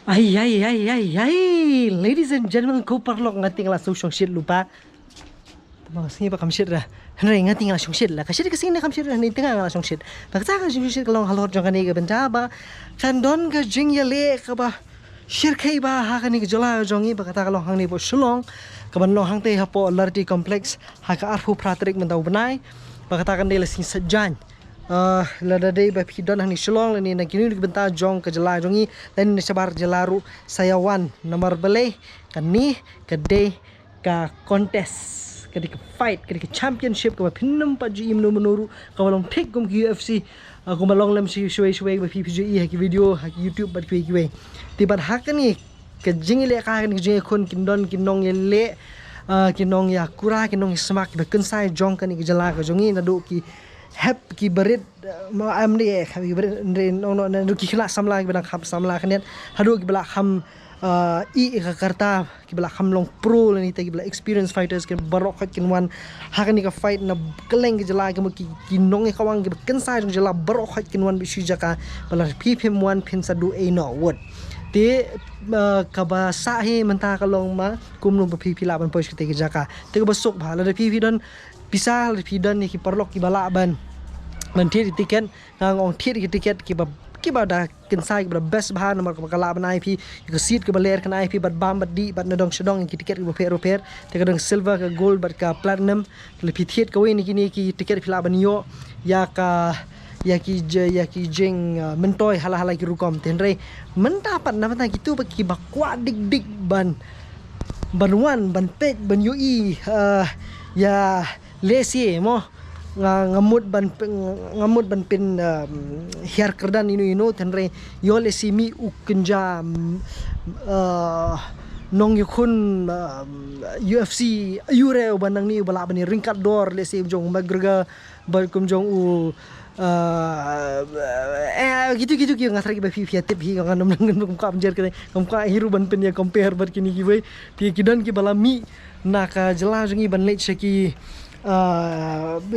Ay, ladies and gentlemen, ko parlok ngating la song shit lupa. Tama kasi pa kam shit ra. Henry ngating la song shit la. Kasi kasi na kam shit ra ni tengah la song shit. Baksa ka song shit kalong halor jong kani ka benta ba. Kan don ka jing ya le ka ba. Shir kai ba ha kani ka jola jongi ba kata kalong hang ni bo shulong. Ka ban long hang te ha po larti complex ha ka arfu pratrik mentau benai. Ba kata kan de la sin sajan. Lada day ba pidon hang ni shulong ni na kini benta jong ke jela jongi dan ni sabar jelaru sayawan nomor bele kani kade ka contest kade ka fight kade ka championship ka pinnam pa ju imno menuru ka walong tik kum UFC ko malong lam si shwe ba PPGE ha ki video ha ki YouTube ba ki we tibat hakani ka jingile ka ni jing kon kindon kinong yele kinong ya kura kinong smak ba kensai jong kani jela ka jongi na do ki hep ki berit ma am ni ki berit no ki khla samla ki bedang kham samla khanian hadu ki bela kham i ka karta ki bela kham long pro ni te ki bela experience fighters ki barok khat kin wan hakani ka fight na keleng ki jala ki nong ki kawang ki ken sai jong jala barok khat kin wan bi shu jaka bela ppm 1 pin sadu e no word te ka ba sa he menta kalong ma kumno ba pipila ban pois ki te ki jaka te ka basuk bhala de pipi don bisa pidan ni ki perlok ki bala ban thir tiket ngong thir ki tiket ki ba da kensai ki best bahan nomor kala ban IP ki seat ki baler kan IP bat bam bat di bat nadong shadong ki tiket ki per te kadang silver ka gold bat ka platinum le pithiet ka we ni ki tiket pila ban yo ya ki jeng mentoy hala ki rukom tenre mentapat na mata gitu ki bakwa dik ban banwan ban pet ban UI ya lesi mo ngamut ban pin hiar kerdan inu tenre yo lesi mi ukenja nong yukun UFC ayure banang ni bala bani ringkat dor lesi jong magrega balkum jong u gitu ki ngasar ki ba fi tip hi ngam nang kam jer ke kam ka hiru ban pin ya compare bat kini ki we ti kidan ki bala mi naka jela jongi ban lech ki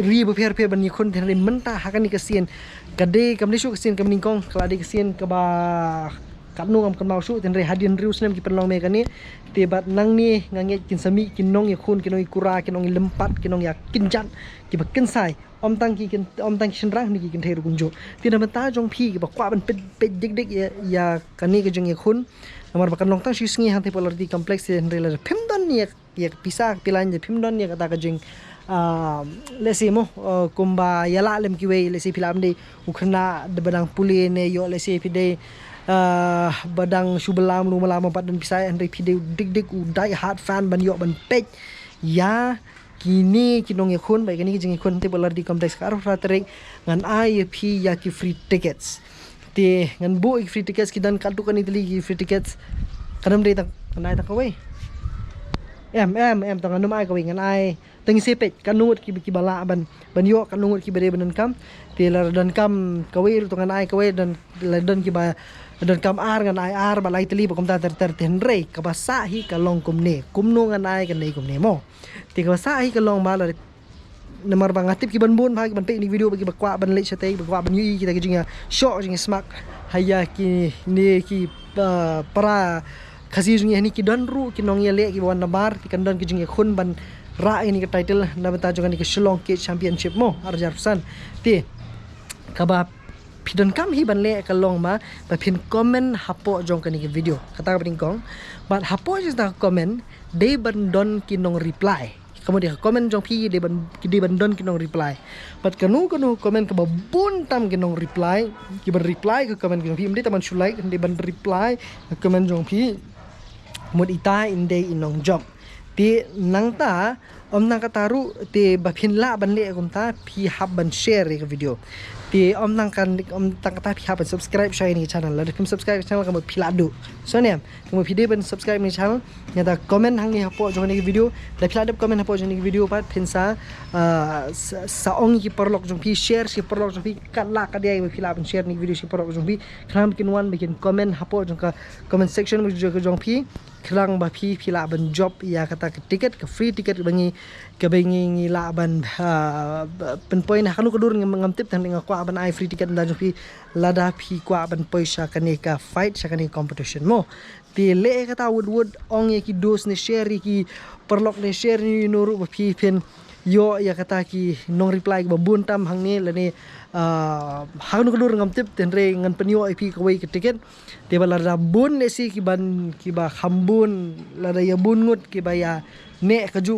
ri bu per ban ni kon tenre menta hakani kesien kade kam lesu kesien kam ningkong klade kesien ka ba kapnu ngam kan mau su tenre hadin rius nem ki penlong me kani te bat nang ni ngange kin sami kinong ya khun kinong ikura kinong lempat kinong ya kinjan ki ba kensai om tang shenrang ni ki kin theru kunjo tina menta jong phi ki ba kwa ban pet dik ya kani ke jong ya khun nomor bakan long tang shisngi han te polarti complex tenre la phimdon ni ya pisa pilan je phimdon ni kata ka jing lesi mo kumba yala lem ki we lesi filam de ukhna de badang puli ne yo lesi pide badang shubelam lu malam pat dan pisai andre pide dik udai hard fan ban yo ban pej ya kini kinong yakun baik ini jeng yakun te bolar di kompleks karo raterek ngan IAP ya ki free tickets te ngan bu free tickets kidan katu kan itli ki free tickets kanam de tak kanai tak we em tangan numai ka we ngan ai tengi sepet kanungut ki bala ban yo kanungut ki bere banan kam te lar dan kam ka we to ngan ai ka we dan dan ki ba dan kam ar ngan ai ar balai teli ba kom ta ter tenre ka ba sa hi ka long kumne kumno ngan ai kan nei kumne mo ti ka sa hi ka long ba la nomor bang atip ki ban bun ba ki ban pe ni video bagi bakwa ban le chate bakwa ban yu kita ki jinga shock jinga smak haya ki ni ki para khasi jinga ni ki don ru ki nong ye le ki wan nabar ti kan don ki jinga khun ban ra ini ke title na beta jongan ni ke Shillong Cage Championship mo arjar san ti ka ba pidon kam hi ban le ka long ma ba pin comment hapo jong kan ni video kata ka kong but hapo is the comment de ban don ki nong reply kemudian komen jong pi de ban don ki nong reply but kanu komen ka babun tam ki nong reply ki ban reply ke komen ki nong pi mde taman shulai de ban reply komen jong pi mod ita inde inong job ti nang ta om nang kataru te ba phin la ban le kum ta pi hab ban share ke video ti om nang kata pi hab ban subscribe share ni channel la kum subscribe channel kamu phila du so ne kamu video ban subscribe ni channel nyata comment hang ni hapo jong ni video la phila dap comment hapo jong ni video pat phinsa sa ong ki perlok jong pi share si perlok jong pi kat la ka dia phila ban share ni video si perlok jong pi kram kin wan bikin comment hapo jong ka comment section jong pi kerang bapi pila ban job ya kata ke tiket ke free tiket bangi ke bangi la ban pen poin hakanu kedur ngam tip tang ngakwa kwa ban ai free ticket dan jong pi lada pi kwa ban paisa kani ka fight sakani competition mo ti le kata wood ong ye ki dos ne share ki perlok ne share ni noru ba pi pen yo ya kata ki nong reply ba bun tam hang ni la ni hang nu kedur ngam tip ten re ngan penyo ip ko wei ke tiket te bala da bun le si ki ba khambun la da ya bun ngut ki ba ya ne kaju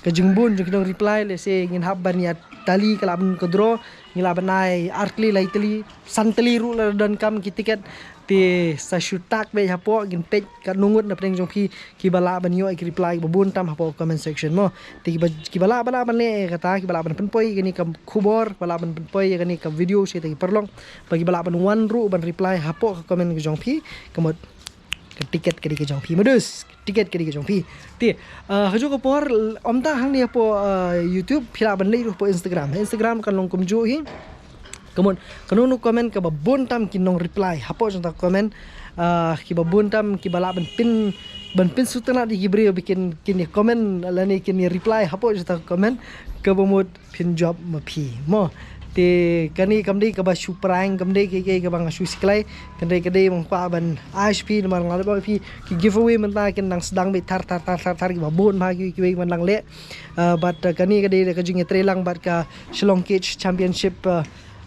kajing bun jong kidong reply le se ngin habban ya tali kala bun kodro ngila banai arkli lai tali santali ru la dan kam ki tiket ti sa shutak be hapo gin page ka nungut na preng jong ki bala ban yo ki reply ba bun tam hapo comment section mo ti ki bala ban le kata ki bala ban penpoi gini kam khubor bala ban penpoi gani kam video se ti perlong bagi bala ban wan ru ban reply hapo ka comment jong kamot ke tiket ke jong modus tiket ke jong ti hajo ko por omta hang ni hapo YouTube phila ban le po Instagram kan long kum jo hi kemudian kanunu komen ke babun tam kinong reply hapo jonta komen ki babun tam ki bala ban pin sutana di gibri bikin kini komen lani kini reply hapo jonta komen ke bamut pin job mapi mo te kani kamdi ka ba shu prang kamdi ke bang shu siklai kandai kadai mong pa ban HP mar ngal ba pi ki giveaway man ta kin nang sedang be tar ki babun ma ki man lang le but kani kadai ka jing trelang bat ka Shillong Cage Championship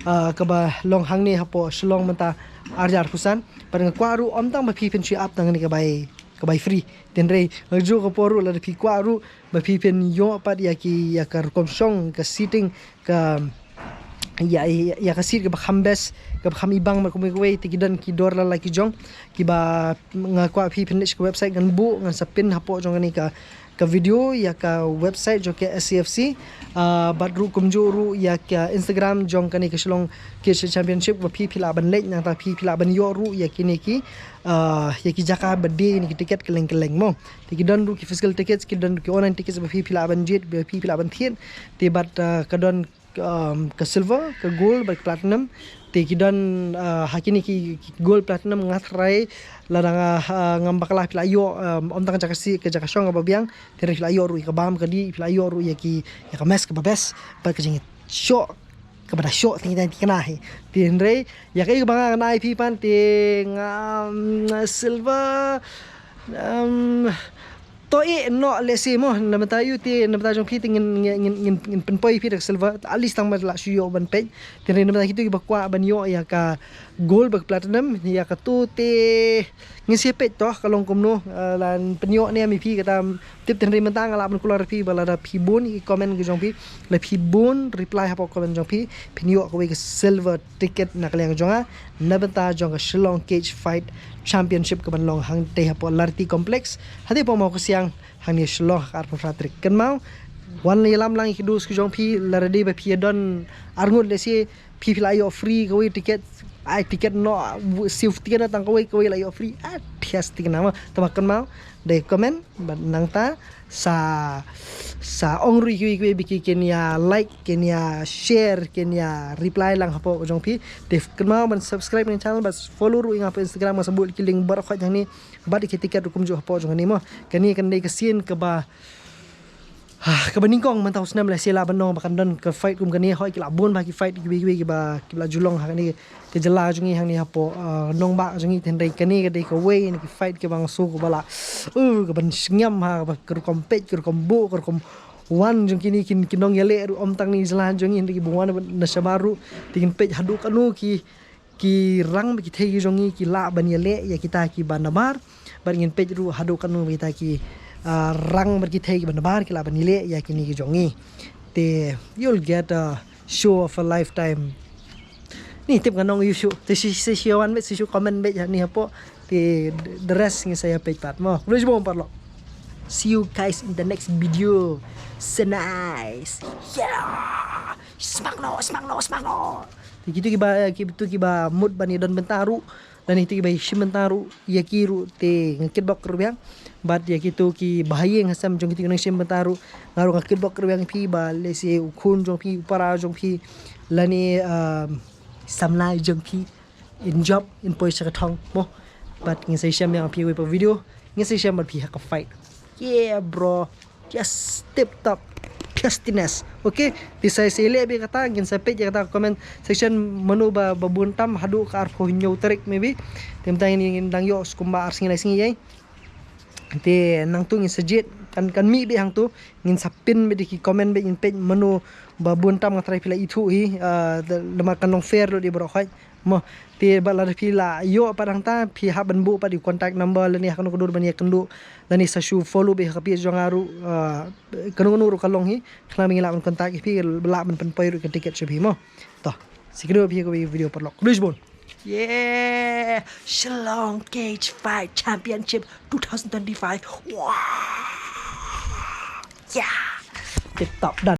ka ba long hang ni hapo Shillong menta arjar husan parang kwaru omtang ba pi pen shi up tang ni ka bai free ten re jo ko poru la pi kwaru ba pi pen yo pat ya ka kom song ka sitting ka ya ka sit ka ba khambes ka kham ibang ma kumigway tigidan ki dor la ki jong ki ba nga kwa pi pen ko website ngan bu ngan sa pin hapo jong ni ka video ya ka website jo ke SCFC badru kumjuru ya ka Instagram jong kani ke Shillong Cage Championship wa pi phila ban le nang ta pi phila ban yo ru ya kini ki ya ki jaka bade ni ki tiket keleng mo ti don ru ki physical tickets ki don ki online tickets ba pi phila ban jet ba pi phila ban thien ti bat ka don ke silver ke gold ba platinum ti ki don hakini ki gold platinum ngatrai ladang ngambaklah pila yo omtang jakasi ke jakashong ba biang tere pila yo ru ka bam ka di pila yo ru ya ka mes ka babes ba ka jing show kepada show tinggal kena he tinre ya kai bang na IP pan ting silver to no lesi mo namata yu ti namata jong pi ngin penpoi pi silver alis tang ma la shuyo ban page tinre namata kitu ki bakwa ban yo ya ka gold bag platinum ya ka tu te ngin si page to kalong kumno lan penyo ni mi pi kata tip tinre mentang ala ban kular pi bala da pi bun ki comment ki jong pi la pi bun reply hapo comment jong pi penyo ko ke silver ticket na kalyang jonga nabenta jong ka Shillong Cage Fight Championship ke ban long hang te hapo larti complex hadi po mau siang hang ni Shillong ka arpo fratrik kan mau wan yelam lang ikidus ki jong pi laradi ba pi don arngut le si pi layo free ko ticket ai tiket no siuf tiket datang kawai layo free tias tiket nama tamakan mau de komen nang ta sa ong ru ki biki kenya like kenya share kenya reply lang hapo jong pi de kan ban subscribe ni channel bas follow ru inga pe Instagram mas bul ki link bar khat jang ni ba di tiket kum jo hapo jong ni mo kani kan dei kesin ke ba kebaningkong mantau senam lah sila benong bakan don ke fight kum kani hoi kila bun ba ki fight ki ba kila julong ha kani ke jela jungi hang ni hapo nong ba jungi tendai kani ke dei ke way ni ki fight ke bang su ko bala ke ban singam ha ke kompet ke kombo ke kom wan jung kini kinong yale ru om tang ni jela jungi ndi buwan na samaru tingin pej hadu kanu ki rang ki thei jungi ki la ban yale ya kita ki banamar ban ngin pej ru hadu kanu kita ki rang berkithai ki banbar kila banile ya kini ki jongi te you'll get a show of a lifetime ni tip nganong you show te si wan bet si comment bet ni hapo te the rest ngi saya page part mo boleh jom parlo see you guys in the next video so nice yeah smack no te gitu ki ba mood bani don bentaru dan itu ki ba shimentaru yakiru te ngkit bak rubiang bat ya gitu ki bahaya ngasam jong kita nang bentaru ngaru ngakit bak rubiang pi ba lesi ukun jong pi para jong pi lani samnai jong pi in job in poisa ka thong mo bat ngi sai sham yang pi we pa video ngi sai sham pi ha ka fight yeah bro just tip top Fiestiness. Okay, di saya sele be kata ngin sa page kata comment section menu ba babuntam hadu ka arpo hinyo tarik maybe tim tang ngin dang yo skumba arsing lai singi yai te nang tu ngin sajit kan mi be hang tu ngin sapin be di comment be in page menu babuntam ngatrai pila itu hi lemakan long fair do di brokhai mo te bala pila yo padang ta phi haban bu pa di contact number lani hakno kudur bani kendu lani sa shu follow be ka pi jongaru kanu nuru kalong hi khna mi ngila contact phi bala ban pen pairu ke ticket shbi mo to sikro phi ko video parlok lisbon yeah Shillong Cage Fight Championship 2025 wow yeah TikTok dan